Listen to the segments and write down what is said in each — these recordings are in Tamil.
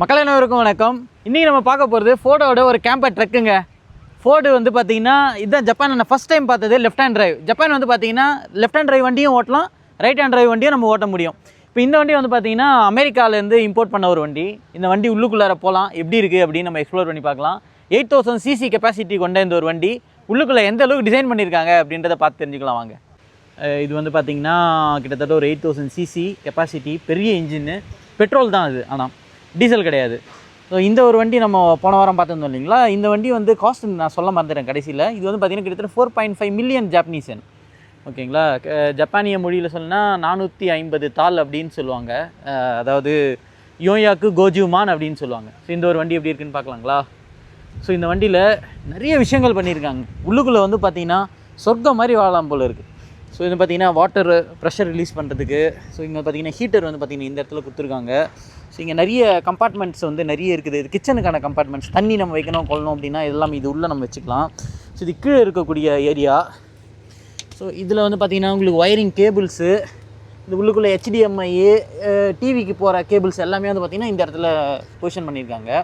மக்கள் அனைவருக்கும் வணக்கம். இன்றைக்கி நம்ம பார்க்க போகிறது ஃபோர்டோட ஒரு கேம்பர் ட்ரக்குங்க. ஃபோர்டு வந்து பார்த்திங்கன்னா இதுதான் ஜப்பான் நான் ஃபஸ்ட் டைம் பார்த்தது லெஃப்ட் ஹேண்ட் டிரைவ். ஜப்பான் வந்து பார்த்திங்கன்னா லெஃப்ட் ஹேண்ட் டிரைவ் வண்டியும் ஓட்டலாம், ரைட் ஹேண்ட் டிரைவ் வண்டியும் நம்ம ஓட்ட முடியும். இப்போ இந்த வண்டி வந்து பார்த்திங்கன்னா அமெரிக்காவிலேருந்து இம்போர்ட் பண்ண ஒரு வண்டி. இந்த வண்டி உள்ளுக்குள்ளார போகலாம், எப்படி இருக்குது அப்படின்னு நம்ம எக்ஸ்ப்ளோர் பண்ணி பார்க்கலாம். 8000 cc கெப்பாசிட்டி கொண்ட இந்த ஒரு வண்டி உள்ளுக்குள்ளே எந்த அளவுக்கு டிசைன் பண்ணியிருக்காங்க அப்படின்றத பார்த்து தெரிஞ்சுக்கலாம் வாங்க. இது வந்து பார்த்திங்கன்னா கிட்டத்தட்ட ஒரு 8000 cc கெப்பாசிட்டி, பெரிய இன்ஜின்னு, பெட்ரோல் தான் அது, ஆனால் டீசல் கிடையாது. ஸோ இந்த ஒரு வண்டி நம்ம போன வாரம் பார்த்துருந்தோம் இல்லைங்களா. இந்த வண்டி வந்து காஸ்ட் நான் சொல்ல மறந்துட்டேன் கடைசியில். இது வந்து பார்த்திங்கன்னா கிட்டத்தட்ட 4.5 மில்லியன் ஜாப்பனீஸ் யென். ஓகேங்களா. ஜப்பானிய மொழியில் சொன்னால் 450 தாள் அப்படின்னு சொல்லுவாங்க. அதாவது யோயாக்கு கோஜுமான் அப்படின்னு சொல்லுவாங்க. ஸோ இந்த ஒரு வண்டி எப்படி இருக்குன்னு பார்க்கலாங்களா. ஸோ இந்த வண்டியில் நிறைய விஷயங்கள் பண்ணியிருக்காங்க. உள்ளுக்குள்ளே வந்து பார்த்திங்கன்னா சொர்க்கம் மாதிரி வாழலாம் போல் இருக்குது. ஸோ இது பார்த்திங்கன்னா வாட்டர் ப்ரெஷர் ரிலீஸ் பண்ணுறதுக்கு. ஸோ இங்கே பார்த்திங்கன்னா ஹீட்டர் வந்து பார்த்திங்கன்னா இந்த இடத்துல கொடுத்துருக்காங்க. ஸோ இங்கே நிறைய கம்பார்ட்மெண்ட்ஸ் வந்து நிறைய இருக்குது. இது கிச்சனுக்கான கம்பார்ட்மெண்ட்ஸ், தண்ணி நம்ம வைக்கணும் கொள்ளணும் அப்படின்னா இதெல்லாம் இது உள்ளே நம்ம வச்சுக்கலாம். ஸோ இது கீழே இருக்கக்கூடிய ஏரியா. ஸோ இதில் வந்து பார்த்திங்கன்னா உங்களுக்கு ஒயரிங் கேபிள்ஸு, இது உள்ளுக்குள்ளே HDMI டிவிக்கு போகிற கேபிள்ஸ் எல்லாமே வந்து பார்த்திங்கன்னா இந்த இடத்துல பொசிஷன் பண்ணியிருக்காங்க.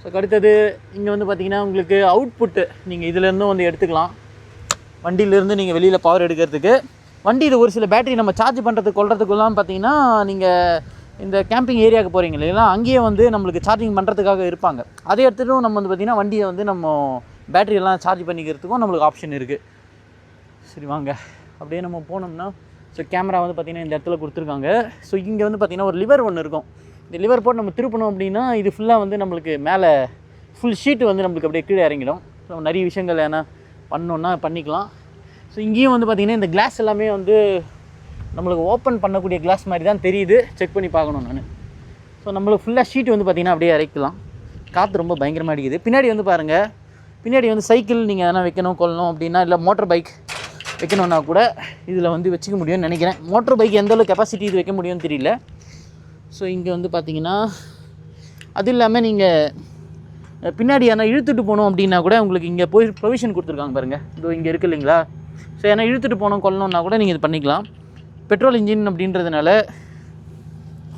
ஸோ அடுத்தது இங்கே வந்து பார்த்திங்கன்னா உங்களுக்கு அவுட்புட்டு நீங்கள் இதிலேருந்தும் வந்து எடுத்துக்கலாம். வண்டியிலேருந்து நீங்கள் வெளியில் பவர் எடுக்கிறதுக்கு வண்டி இது ஒரு சில பேட்டரி நம்ம சார்ஜ் பண்ணுறதுக்கு கொள்றதுக்குலாம் பார்த்திங்கன்னா நீங்கள் இந்த கேம்பிங் ஏரியாவுக்கு போகிறீங்க இல்லைங்களா, அங்கேயே வந்து நம்மளுக்கு சார்ஜிங் பண்ணுறதுக்காக இருப்பாங்க. அதை எடுத்துகிட்டும் நம்ம வந்து பார்த்திங்கன்னா வண்டியை வந்து நம்ம பேட்டரியெல்லாம் சார்ஜ் பண்ணிக்கிறதுக்கும் நம்மளுக்கு ஆப்ஷன் இருக்குது. சரி வாங்க அப்படியே நம்ம போனோம்னா, ஸோ கேமரா வந்து பார்த்திங்கன்னா இந்த இடத்துல கொடுத்துருக்காங்க. ஸோ இங்கே வந்து பார்த்திங்கன்னா ஒரு லிவர் ஒன்று இருக்கும். இந்த லிவர் போட்டு நம்ம திருப்பணும் அப்படின்னா இது ஃபுல்லாக வந்து நம்மளுக்கு மேலே ஃபுல் ஷீட்டு வந்து நம்மளுக்கு அப்படியே கீழே இறங்கிடும். ஸோ நிறைய விஷயங்கள் ஏன்னா பண்ணோன்னா பண்ணிக்கலாம். ஸோ இங்கேயும் வந்து பார்த்திங்கன்னா இந்த கிளாஸ் எல்லாமே வந்து நம்மளுக்கு ஓப்பன் பண்ணக்கூடிய கிளாஸ் மாதிரி தான் தெரியுது. செக் பண்ணி பார்க்கணும் நான். ஸோ நம்மளுக்கு ஃபுல்லாக ஷீட் வந்து பார்த்திங்கன்னா அப்படியே இறக்கலாம். காற்று ரொம்ப பயங்கரமாக அடிக்குது. பின்னாடி வந்து பாருங்கள், பின்னாடி வந்து சைக்கிள் நீங்கள் எதனா வைக்கணும் கொள்ளணும் அப்படின்னா, இல்லை மோட்டர் பைக் வைக்கணுன்னா கூட இதில் வந்து வச்சுக்க முடியும்னு நினைக்கிறேன். மோட்டர் பைக் எந்தளவு கெப்பாசிட்டி இது வைக்க முடியும்னு தெரியல. ஸோ இங்கே வந்து பார்த்திங்கன்னா அது இல்லாமல் நீங்கள் பின்னாடி ஏன்னா இழுத்துட்டு போகணும் அப்படின்னா கூட உங்களுக்கு இங்கே போய் ப்ரொவிஷன் கொடுத்துருக்காங்க பாருங்கள். இதோ இங்கே இருக்குது இல்லைங்களா. ஸோ ஏன்னா இழுத்துட்டு போகணும் கொள்ளணுன்னா கூட நீங்கள் இது பண்ணிக்கலாம். பெட்ரோல் இன்ஜின் அப்படின்றதுனால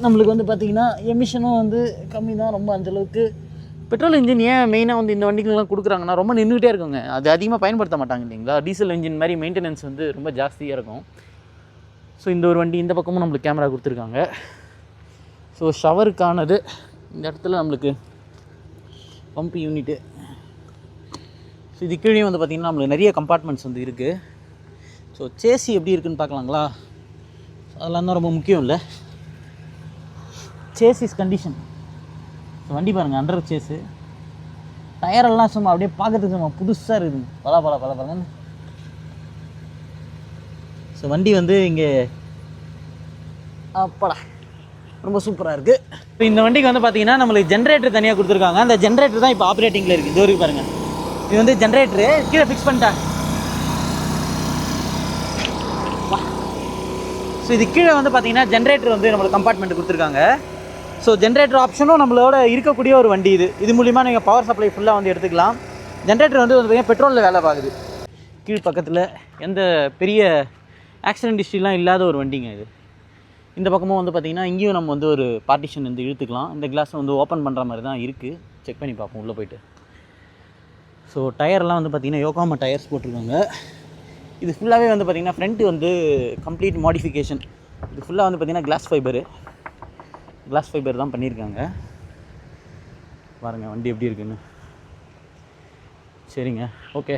நம்மளுக்கு வந்து பார்த்திங்கன்னா எமிஷனும் வந்து கம்மி தான். ரொம்ப அந்தளவுக்கு பெட்ரோல் இன்ஜின் ஏன் மெயினாக வந்து இந்த வண்டிகள்லாம் கொடுக்குறாங்கன்னா ரொம்ப நின்றுக்கிட்டே இருக்குங்க. அது அதிகமாக பயன்படுத்த மாட்டாங்க இல்லைங்களா. டீசல் இன்ஜின் மாதிரி மெயின்டெனன்ஸ் வந்து ரொம்ப ஜாஸ்தியாக இருக்கும். ஸோ இந்த ஒரு வண்டி இந்த பக்கமும் நம்மளுக்கு கேமரா கொடுத்துருக்காங்க. ஸோ ஷவருக்கானது இந்த இடத்துல நம்மளுக்கு பம்ப் யூனிட்டு. ஸோ இது கீழே வந்து பார்த்திங்கன்னா நம்மளுக்கு நிறைய கம்பார்ட்மெண்ட்ஸ் வந்து இருக்குது. ஸோ சேசி எப்படி இருக்குதுன்னு பார்க்கலாங்களா. அதெல்லாம் தான் ரொம்ப முக்கியம் இல்லை. Chassis condition. ஸோ வண்டி பாருங்கள், அண்டர் சேஸு, டயரெல்லாம் சும்மா அப்படியே பார்க்குறதுக்கு சும்மா புதுசாக இருக்குது. பல. ஸோ வண்டி வந்து இங்கே அப்படா ரொம்ப சூப்பராக இருக்குது. இப்போ இந்த வண்டிக்கு வந்து பார்த்திங்கன்னா நம்மளுக்கு ஜென்ரேட்டர் தனியாக கொடுத்துருக்காங்க. அந்த ஜென்ரேட்டர் தான் இப்போ ஆப்ரேட்டிங்கில் இருக்குது. இது வரைக்கும் பாருங்கள், இது வந்து ஜென்ரேட்டரு கீழே ஃபிக்ஸ் பண்ணிட்டாங்க. ஸோ இது கீழே வந்து பார்த்திங்கன்னா ஜென்ரேட்டர் வந்து நம்மளுக்கு கம்பார்ட்மெண்ட் கொடுத்துருக்காங்க. ஸோ ஜென்ரேட்டர் ஆப்ஷனும் நம்மளோட இருக்கக்கூடிய ஒரு வண்டி இது. இது மூலிமா நீங்கள் பவர் சப்ளை ஃபுல்லாக வந்து எடுத்துக்கலாம். ஜென்ரேட்டர் வந்து பார்த்திங்கன்னா பெட்ரோலில் வேலை பார்க்குது. கீழ் பக்கத்தில் எந்த பெரிய ஆக்சிடென்ட் ஹிஸ்ட்ரிலாம் இல்லாத ஒரு வண்டிங்க இது. இந்த பக்கமும் வந்து பார்த்திங்கன்னா இங்கேயும் நம்ம வந்து ஒரு பார்ட்டிஷன் வந்து இழுத்துக்கலாம். இந்த கிளாஸை வந்து ஓப்பன் பண்ணுற மாதிரி தான் இருக்குது. செக் பண்ணி பார்ப்போம் உள்ளே போய்ட்டு. ஸோ டயர்லாம் வந்து பார்த்திங்கன்னா யோகாமா டயர்ஸ் போட்டிருக்காங்க. இது ஃபுல்லாகவே வந்து பார்த்திங்கன்னா ஃப்ரண்ட்டு வந்து கம்ப்ளீட் மாடிஃபிகேஷன். இது ஃபுல்லாக வந்து பார்த்திங்கன்னா கிளாஸ் ஃபைபர் தான் பண்ணியிருக்காங்க. பாருங்கள் வண்டி எப்படி இருக்குன்னு. சரிங்க, ஓகே.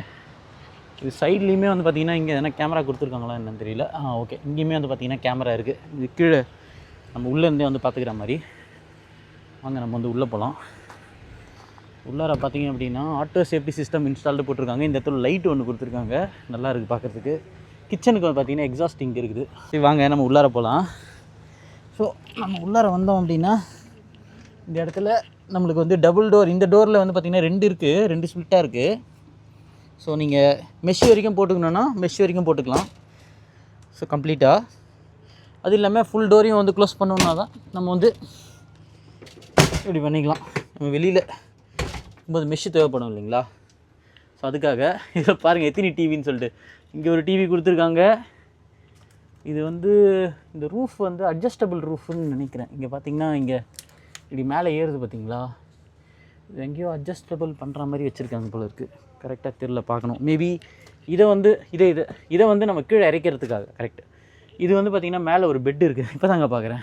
இது சைட்லேயுமே வந்து பார்த்திங்கன்னா இங்கே எதனா கேமரா கொடுத்துருக்காங்களா என்னன்னு தெரியல. ஓகே, இங்கேயுமே வந்து பார்த்திங்கன்னா கேமரா இருக்குது. இது கீழே நம்ம உள்ளேருந்தே வந்து பார்த்துக்கிற மாதிரி. வாங்க நம்ம வந்து உள்ளே போகலாம். உள்ளார பார்த்திங்க அப்படின்னா ஆட்டோ சேஃப்டி சிஸ்டம் இன்ஸ்டால்டு போட்டிருக்காங்க. இந்த இடத்துல லைட் ஒன்று கொடுத்துருக்காங்க, நல்லா இருக்குது பார்க்குறதுக்கு. கிச்சனுக்கு வந்து பார்த்திங்கன்னா எக்ஸாஸ்ட் இங்கே இருக்குது. சரி வாங்க நம்ம உள்ளார போகலாம். ஸோ நம்ம உள்ளார வந்தோம் அப்படின்னா இந்த இடத்துல நம்மளுக்கு வந்து டபுள் டோர். இந்த டோரில் வந்து பார்த்திங்கன்னா 2 இருக்குது, 2 ஸ்பிளிட்டாக இருக்குது. ஸோ நீங்கள் மெஷ் வரைக்கும் போட்டுக்கணுன்னா மெஷ் வரைக்கும் போட்டுக்கலாம். ஸோ கம்ப்ளீட்டாக அது இல்லாமல் ஃபுல் டோரையும் வந்து க்ளோஸ் பண்ணோன்னா தான் நம்ம வந்து இப்படி பண்ணிக்கலாம். நம்ம வெளியில் ரொம்ப மெஷ்ஷு தேவைப்படும் இல்லைங்களா. ஸோ அதுக்காக இதில் பாருங்கள் எத்தனை டிவின்னு சொல்லிட்டு இங்கே ஒரு டிவி கொடுத்துருக்காங்க. இது வந்து இந்த ரூஃப் வந்து அட்ஜஸ்டபிள் ரூஃப்னு நினைக்கிறேன். இங்கே பார்த்திங்கன்னா இங்கே இப்படி மேலே ஏறுது பார்த்தீங்களா, இது எங்கேயோ அட்ஜஸ்டபிள் பண்ணுற மாதிரி வச்சுருக்காங்க போல இருக்குது. கரெக்டாக தெரில, பார்க்கணும். மேபி இதை வந்து இதை வந்து நம்ம கீழே இறக்கிறதுக்காக. கரெக்ட். இது வந்து பார்த்திங்கன்னா மேலே ஒரு பெட் இருக்குது, இப்போ தாங்க பார்க்குறேன்.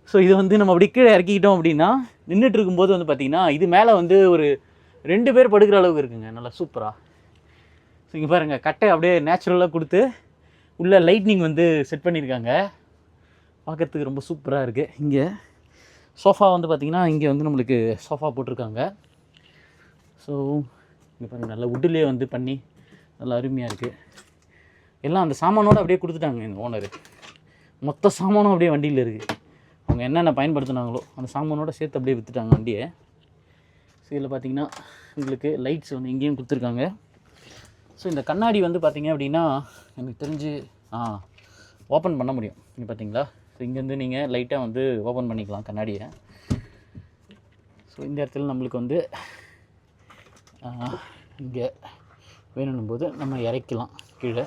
ஸோ இதை வந்து நம்ம அப்படி கீழே இறக்கிக்கிட்டோம் அப்படின்னா நின்றுட்டு இருக்கும்போது வந்து பார்த்திங்கன்னா இது மேலே வந்து ஒரு 2 பேர் படுக்கிற அளவுக்கு இருக்குங்க, நல்லா சூப்பராக. ஸோ இங்கே பாருங்கள், கட்டை அப்படியே நேச்சுரலாக கொடுத்து உள்ள லைட்னிங் வந்து செட் பண்ணியிருக்காங்க, பார்க்குறதுக்கு ரொம்ப சூப்பராக இருக்குது. இங்கே சோஃபா வந்து பார்த்திங்கன்னா இங்கே வந்து நம்மளுக்கு சோஃபா போட்டிருக்காங்க. ஸோ இங்கே பாருங்கள், நல்லா வுட்டிலே வந்து பண்ணி நல்லா அருமையாக இருக்குது. எல்லாம் அந்த சாமானோடு அப்படியே கொடுத்துட்டாங்க இந்த ஓனர். மொத்த சாமானும் அப்படியே வண்டியில் இருக்குது. அவங்க என்னென்ன பயன்படுத்தினாங்களோ அந்த சாமானோட சேர்த்து அப்படியே விற்றுட்டாங்க வண்டியை. ஸோ இதில் பார்த்திங்கன்னா உங்களுக்கு லைட்ஸ் வந்து இங்கேயும் கொடுத்துருக்காங்க. ஸோ இந்த கண்ணாடி வந்து பார்த்திங்க அப்படின்னா எனக்கு தெரிஞ்சு ஓப்பன் பண்ண முடியும். இங்கே பார்த்தீங்களா, ஸோ இங்கேருந்து நீங்கள் லைட்டாக வந்து ஓப்பன் பண்ணிக்கலாம் கண்ணாடியை. ஸோ இந்த இடத்துல நம்மளுக்கு வந்து இங்கே வேணும் போது நம்ம இறக்கலாம் கீழே.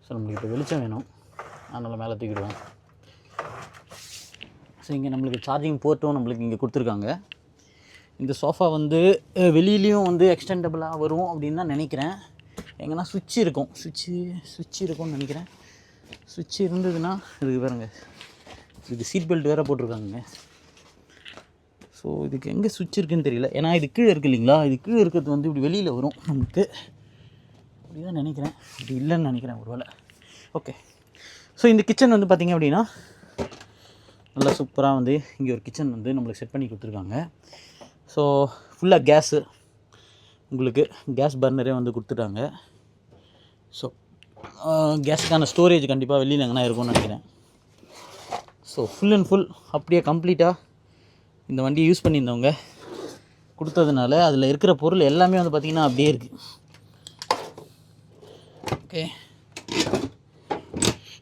ஸோ நம்மளுக்கு இப்போ வெளிச்சம் வேணும், அதனால் மேலே தூக்கிடுவோம். ஸோ இங்கே நம்மளுக்கு சார்ஜிங் போர்ட்டும் நம்மளுக்கு இங்கே கொடுத்துருக்காங்க. இந்த சோஃபா வந்து வெளியிலையும் வந்து எக்ஸ்டெண்டபிளாக வரும் அப்படின்னு தான் நினைக்கிறேன். எங்கன்னா சுவிட்ச் இருக்கும், சுவிட்ச் இருக்கும்னு நினைக்கிறேன். சுவிட்ச் இருந்ததுன்னா இதுக்கு பாருங்க, இதுக்கு சீட் பெல்ட் வேறு போட்டிருக்காங்க. ஸோ இதுக்கு எங்கே சுவிட்ச் இருக்குதுன்னு தெரியல, ஏன்னா இது கீழே இருக்குது இல்லைங்களா. இது கீழே இருக்கிறது வந்து இப்படி வெளியில் வரும் நமக்கு, அப்படி தான் நினைக்கிறேன். இப்படி இல்லைன்னு நினைக்கிறேன் ஒரு வேளை. ஓகே. ஸோ இந்த கிச்சன் வந்து பார்த்திங்க அப்படின்னா நல்லா சூப்பராக வந்து இங்கே ஒரு கிச்சன் வந்து நம்மளுக்கு செட் பண்ணி கொடுத்துருக்காங்க. ஸோ ஃபுல்லாக கேஸு, உங்களுக்கு கேஸ் பர்னரே வந்து கொடுத்துட்டாங்க. ஸோ கேஸுக்கான ஸ்டோரேஜ் கண்டிப்பாக வெளியில் எங்கன்னா இருக்கும்னு நினைக்கிறேன். ஸோ ஃபுல் அண்ட் ஃபுல் அப்படியே கம்ப்ளீட்டாக இந்த வண்டியை யூஸ் பண்ணியிருந்தவங்க கொடுத்ததுனால அதில் இருக்கிற பொருள் எல்லாமே வந்து பார்த்திங்கன்னா அப்படியே இருக்குது. ஓகே.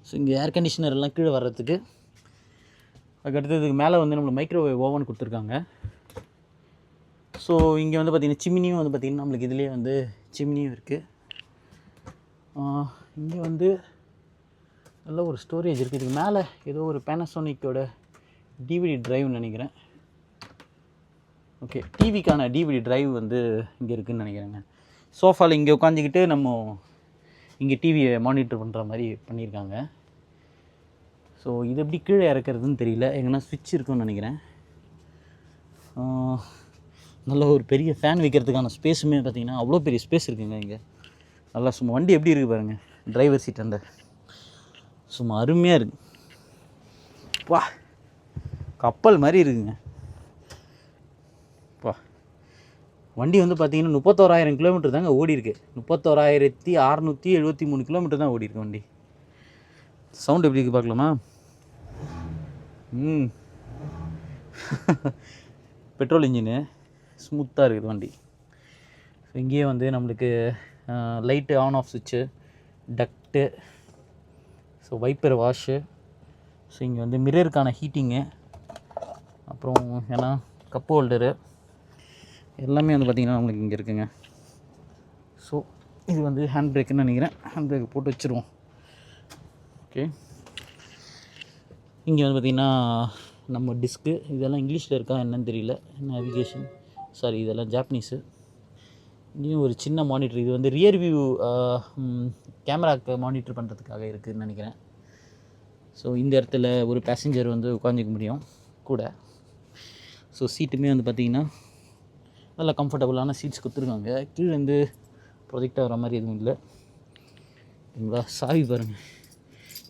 ஸோ இங்கே ஏர் கண்டிஷனர் எல்லாம் கீழே வர்றதுக்கு, அதுக்கடுத்ததுக்கு மேலே வந்து நம்மளுக்கு மைக்ரோவேவ் ஓவன் கொடுத்துருக்காங்க. ஸோ இங்கே வந்து பார்த்திங்கன்னா சிம்னியும் வந்து பார்த்திங்கன்னா நம்மளுக்கு இதுலேயே வந்து சிம்னியும் இருக்குது. இங்கே வந்து நல்ல ஒரு ஸ்டோரேஜ் இருக்குது. இதுக்கு மேலே ஏதோ ஒரு பேனாசோனிக்கோட டிவிடி ட்ரைவ்னு நினைக்கிறேன். ஓகே, டிவிக்கான டிவிடி ட்ரைவ் வந்து இங்கே இருக்குதுன்னு நினைக்கிறேங்க. சோஃபாவில் இங்கே உட்காந்துக்கிட்டு நம்ம இங்கே டிவியை மானிட்டர் பண்ணுற மாதிரி பண்ணியிருக்காங்க. ஸோ இது எப்படி கீழே இறக்குறதுன்னு தெரியல, எங்கன்னா ஸ்விட்ச் இருக்குன்னு நினைக்கிறேன். நல்ல ஒரு பெரிய ஃபேன் வைக்கிறதுக்கான ஸ்பேஸுமே பார்த்திங்கன்னா அவ்வளோ பெரிய ஸ்பேஸ் இருக்குங்க இங்கே. நல்லா சும்மா வண்டி எப்படி இருக்குது பாருங்கள், டிரைவர் சீட் அந்த சும்மா அருமையாக இருக்குது. வா, கப்பல் மாதிரி இருக்குங்க. வா, வண்டி வந்து பார்த்திங்கன்னா 31,000 கிலோமீட்டர் தாங்க ஓடி இருக்கு. 31,673 கிலோமீட்டர் தான் ஓடி இருக்கு வண்டி. சவுண்ட் எப்படி இருக்குது பார்க்கலாமா? பெட்ரோல் இன்ஜினு ஸ்மூத்தாக இருக்குது வண்டி. ஸோ இங்கேயே வந்து நம்மளுக்கு லைட்டு ஆன் ஆஃப் சுவிட்சு, duct, so wiper wash, so இங்கே வந்து மிரருக்கான ஹீட்டிங்கு, அப்புறம் ஏன்னா கப் ஹோல்டரு எல்லாமே வந்து பார்த்திங்கன்னா நம்மளுக்கு இங்கே இருக்குங்க. ஸோ இது வந்து ஹேண்ட் பிரேக்குன்னு நினைக்கிறேன், ஹேண்ட் பிரேக் போட்டு வச்சுருவோம். ஓகே. இங்கே வந்து பார்த்திங்கன்னா நம்ம டிஸ்க்கு, இதெல்லாம் இங்கிலீஷில் இருக்கா என்னன்னு தெரியல, நேவிகேஷன், சாரி இதெல்லாம் ஜாப்பனீஸு. இங்கேயும் ஒரு சின்ன மானிட்டர், இது வந்து ரியர் வியூ கேமராவுக்கு மானிட்டர் பண்ணுறதுக்காக இருக்குதுன்னு நினைக்கிறேன். ஸோ இந்த இடத்துல ஒரு பேசஞ்சர் வந்து உட்காந்துக்க முடியும் கூட. ஸோ சீட்டுமே வந்து பார்த்திங்கன்னா நல்லா கம்ஃபர்டபுளான சீட்ஸ் கொடுத்துருக்காங்க. கீழே வந்து ப்ரொஜெக்ட் ஆகிற மாதிரி எதுவும் இல்லை. ஓகேங்களா, சாவி பாருங்கள்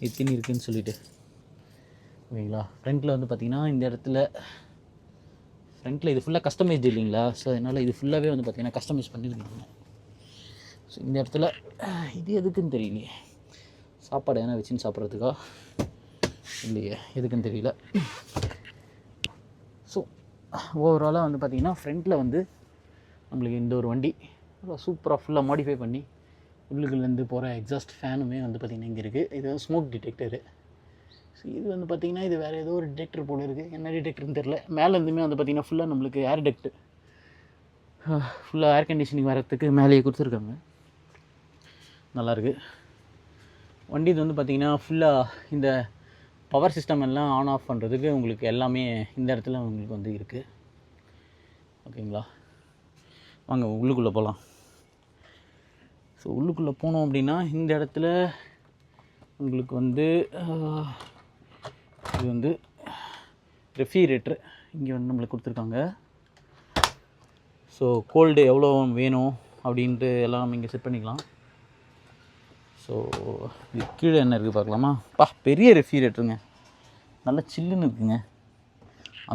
எத்தனை இருக்குதுன்னு சொல்லிவிட்டு. ஓகேங்களா, ஃப்ரண்ட்டில் வந்து பார்த்திங்கன்னா இந்த இடத்துல ஃப்ரண்ட்டில் இது ஃபுல்லாக கஸ்டமைஸ்டு இல்லைங்களா. ஸோ அதனால் இது ஃபுல்லாகவே வந்து பார்த்திங்கன்னா கஸ்டமைஸ் பண்ணியிருக்காங்க. ஸோ இந்த இடத்துல இது எதுக்குன்னு தெரியலையே, சாப்பாடு எதனா வச்சுன்னு சாப்பிட்றதுக்கா இல்லையே, எதுக்குன்னு தெரியல. ஸோ ஓவராலாக வந்து பார்த்திங்கன்னா ஃப்ரண்ட்டில் வந்து நம்மளுக்கு இந்த ஒரு வண்டி சூப்பராக ஃபுல்லாக மாடிஃபை பண்ணி உள்ளுக்குலேருந்து போகிற எக்ஸாஸ்ட் ஃபேனுமே வந்து பார்த்திங்கன்னா இங்கே இருக்குது. இது வந்து ஸ்மோக் டிடெக்டரு. ஸோ இது வந்து பார்த்திங்கன்னா இது வேறு ஏதோ ஒரு டிடெக்டர் போல் இருக்குது, என்ன டிடெக்டர்னு தெரில. மேலேருந்துமே வந்து பார்த்திங்கன்னா ஃபுல்லாக நம்மளுக்கு ஏர் டக்ட்டு, ஃபுல்லாக ஏர் கண்டிஷனிங் வரத்துக்கு மேலேயே கொடுத்துருக்காங்க. நல்லாயிருக்கு வண்டி. இது வந்து பார்த்திங்கன்னா ஃபுல்லாக இந்த பவர் சிஸ்டம் எல்லாம் ஆன் ஆஃப் பண்ணுறதுக்கு உங்களுக்கு எல்லாமே இந்த இடத்துல உங்களுக்கு வந்து இருக்குது. ஓகேங்களா, வாங்க உள்ளுக்குள்ளே போகலாம். ஸோ உள்ளுக்குள்ளே போனோம் அப்படின்னா இந்த இடத்துல உங்களுக்கு வந்து இது வந்து ரெஃப்ரிஜரேட்டர் இங்கே வந்து நம்மளுக்கு கொடுத்துருக்காங்க. ஸோ கோல்டு எவ்வளோ வேணும் அப்படின்ட்டு எல்லாம் நம்ம இங்கே செட் பண்ணிக்கலாம். ஸோ இது கீழே என்ன இருக்குது பார்க்கலாமா? பெரிய ரெஃப்ரிஜரேட்டருங்க, நல்லா சில்லுன்னு இருக்குங்க.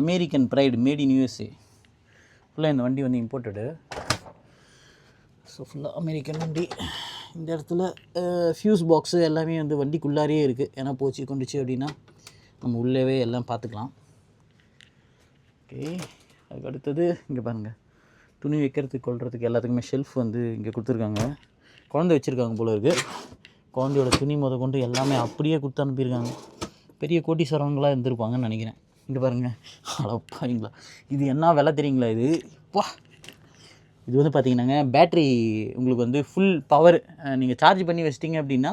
American pride, made in USA. ஃபுல்லாக இந்த வண்டி வந்து இம்போர்ட்டடு. ஸோ ஃபுல்லாக அமெரிக்கன் வண்டி. இந்த இடத்துல ஃப்யூஸ் பாக்ஸு எல்லாமே வந்து வண்டிக்குள்ளாரியே இருக்குது. ஏன்னா போச்சு கொண்டுச்சு அப்படின்னா நம்ம உள்ளவே எல்லாம் பார்த்துக்கலாம். ஓகே, அதுக்கு அடுத்தது இங்கே பாருங்கள், துணி வைக்கிறதுக்கு கொள்றதுக்கு எல்லாத்துக்குமே ஷெல்ஃப் வந்து இங்கே கொடுத்துருக்காங்க. குழந்தை வச்சுருக்காங்க போல இருக்குது. குழந்தையோட துணி முத கொண்டு எல்லாமே அப்படியே கொடுத்து அனுப்பியிருக்காங்க. பெரிய கோட்டீஸ்வரங்களாக இருந்திருப்பாங்கன்னு நினைக்கிறேன். இங்கே பாருங்கள், அடப்பாங்களா, இது என்ன விலை தெரியுங்களா? இது வந்து பார்த்தீங்கன்னாங்க பேட்ரி உங்களுக்கு வந்து ஃபுல் பவர் நீங்கள் சார்ஜ் பண்ணி வச்சிட்டிங்க அப்படின்னா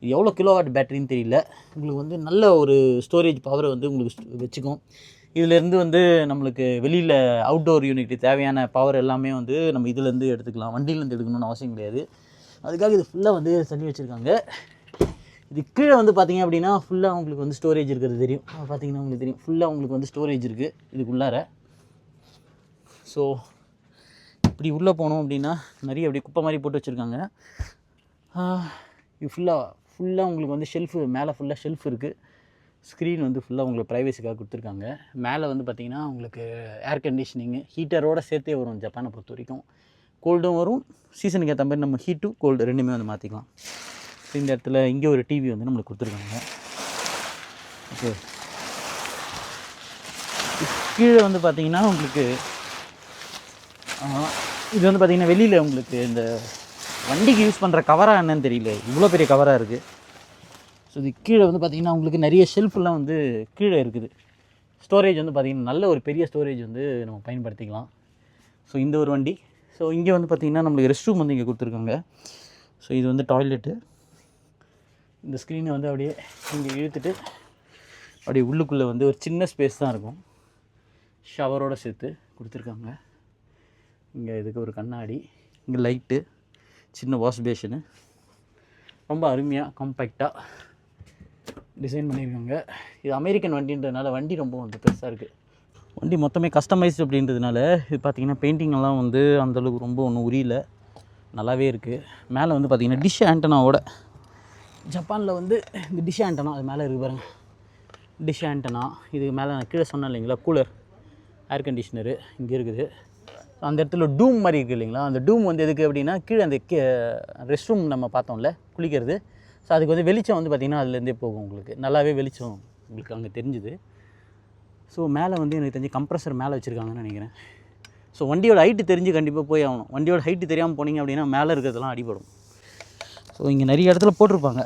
இது எவ்வளோ கிலோவாட் பேட்டரின்னு தெரியல. உங்களுக்கு வந்து நல்ல ஒரு ஸ்டோரேஜ் பவரை வந்து உங்களுக்கு வச்சுக்கும். இதிலேருந்து வந்து நம்மளுக்கு வெளியில் அவுட்டோர் யூனிட் தேவையான பவர் எல்லாமே வந்து நம்ம இதிலேருந்து எடுத்துக்கலாம். வண்டியிலேருந்து எடுக்கணும்னு அவசியம் கிடையாது. அதுக்காக இது ஃபுல்லாக வந்து தள்ளி வச்சுருக்காங்க. இது கீழே வந்து பார்த்திங்க அப்படின்னா ஃபுல்லாக உங்களுக்கு வந்து ஸ்டோரேஜ் இருக்கிறது தெரியும். பார்த்திங்கன்னா உங்களுக்கு தெரியும், ஃபுல்லாக உங்களுக்கு வந்து ஸ்டோரேஜ் இருக்குது இதுக்குள்ளார. ஸோ இப்படி உள்ளே போனோம் அப்படின்னா நிறைய அப்படியே குப்பை மாதிரி போட்டு வச்சுருக்காங்க. இது ஃபுல்லாக உங்களுக்கு வந்து ஷெல்ஃபு, மேலே ஃபுல்லாக ஷெல்ஃப் இருக்குது. ஸ்க்ரீன் வந்து ஃபுல்லாக உங்களுக்கு ப்ரைவசிக்காக கொடுத்துருக்காங்க. மேலே வந்து பார்த்திங்கன்னா உங்களுக்கு ஏர் கண்டிஷனிங்கு ஹீட்டரோடு சேர்த்தே வரும். ஜப்பானை பொறுத்த வரைக்கும் கோல்டும் வரும், சீசனுக்கு ஏற்ற மாதிரி நம்ம ஹீட்டு கோல்டு ரெண்டுமே வந்து மாற்றிக்கலாம். இந்த இடத்துல இங்கே ஒரு டிவி வந்து நம்மளுக்கு கொடுத்துருக்காங்க. ஓகே, கீழே வந்து பார்த்திங்கன்னா உங்களுக்கு இது வந்து பார்த்திங்கன்னா வெளியில் உங்களுக்கு இந்த வண்டிக்கு யூஸ் பண்ணுற கவராக என்னன்னு தெரியல, இவ்வளோ பெரிய கவராக இருக்குது. ஸோ இது கீழே வந்து பார்த்திங்கன்னா உங்களுக்கு நிறைய ஷெல்ஃபெல்லாம் வந்து கீழே இருக்குது. ஸ்டோரேஜ் வந்து பார்த்திங்கன்னா நல்ல ஒரு பெரிய ஸ்டோரேஜ் வந்து நம்ம பயன்படுத்திக்கலாம். ஸோ இந்த ஒரு வண்டி. ஸோ இங்கே வந்து பார்த்திங்கன்னா நம்மளுக்கு ரெஸ்ட் ரூம் வந்து இங்கே கொடுத்துருக்காங்க. ஸோ இது வந்து டாய்லெட்டு. இந்த ஸ்க்ரீனை வந்து அப்படியே இங்கே இழுத்துட்டு அப்படியே உள்ளுக்குள்ளே வந்து ஒரு சின்ன ஸ்பேஸ் தான் இருக்கும். ஷவரோடு சேர்த்து கொடுத்துருக்காங்க. இங்கே இதுக்கு ஒரு கண்ணாடி, இங்கே லைட்டு, சின்ன வாஷ் பேஷனு, ரொம்ப அருமையாக காம்பேக்டாக டிசைன் பண்ணியிருக்காங்க. இது அமெரிக்கன் வண்டின்றதுனால வண்டி ரொம்ப வந்து பெருசாக இருக்குது. வண்டி மொத்தமே கஸ்டமைஸ்டு அப்படின்றதுனால இது பார்த்திங்கன்னா பெயிண்டிங்கெல்லாம் வந்து அந்தளவுக்கு ரொம்ப ஒன்றும் உரியல, நல்லாவே இருக்குது. மேலே வந்து பார்த்திங்கன்னா டிஷ் ஆண்டனாவோட, ஜப்பானில் வந்து இந்த டிஷ் ஆண்டனா அது மேலே இருக்குது பாருங்கள், டிஷ் ஆண்டனா. இதுக்கு மேலே நான் கீழே சொன்னேன் இல்லைங்களா, கூலர், ஏர் கண்டிஷ்னரு இங்கே இருக்குது. அந்த இடத்துல டூம் மாதிரி இருக்குது இல்லைங்களா, அந்த டூம் வந்து எதுக்கு அப்படின்னா கீழே அந்த ரெஸ்ட் ரூம் நம்ம பார்த்தோம்ல குளிக்கிறது. ஸோ அதுக்கு வந்து வெளிச்சம் வந்து பார்த்திங்கன்னா அதுலேருந்தே போகும். உங்களுக்கு நல்லாவே வெளிச்சம் உங்களுக்கு அங்கே தெரிஞ்சுது. ஸோ மேலே வந்து எனக்கு தெரிஞ்சு கம்ப்ரஸர் மேலே வச்சுருக்காங்கன்னு நினைக்கிறேன். ஸோ வண்டியோட ஹைட்டு தெரிஞ்சு கண்டிப்பாக போய் ஆகணும். வண்டியோட ஹைட்டு தெரியாமல் போனீங்க அப்படின்னா மேலே இருக்கிறதெல்லாம் அடிபடும். ஸோ இங்கே நிறைய இடத்துல போட்டிருப்பாங்க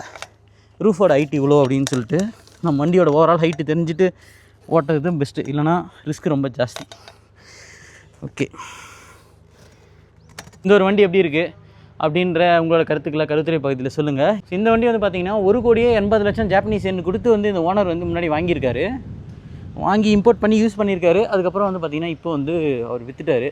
ரூஃபோட ஹைட் இவ்வளோ அப்படின்னு சொல்லிட்டு. நம்ம வண்டியோட ஓவரால் ஹைட்டு தெரிஞ்சுட்டு ஓட்டுறது பெஸ்ட்டு, இல்லைனா ரிஸ்க் ரொம்ப ஜாஸ்தி. ஓகே, இந்த ஒரு வண்டி எப்படி இருக்குது அப்படின்ற உங்களோட கருத்துக்களை கருத்துரை பகுதியில் சொல்லுங்கள். இந்த வண்டி வந்து பார்த்திங்கன்னா 1,80,00,000 ஜாப்பனீஸ் எண் கொடுத்து வந்து இந்த ஓனர் வந்து முன்னாடி வாங்கியிருக்காரு. வாங்கி இம்போர்ட் பண்ணி யூஸ் பண்ணியிருக்காரு. அதுக்கப்புறம் வந்து பார்த்திங்கன்னா இப்போ வந்து அவர் விற்றுட்டார்.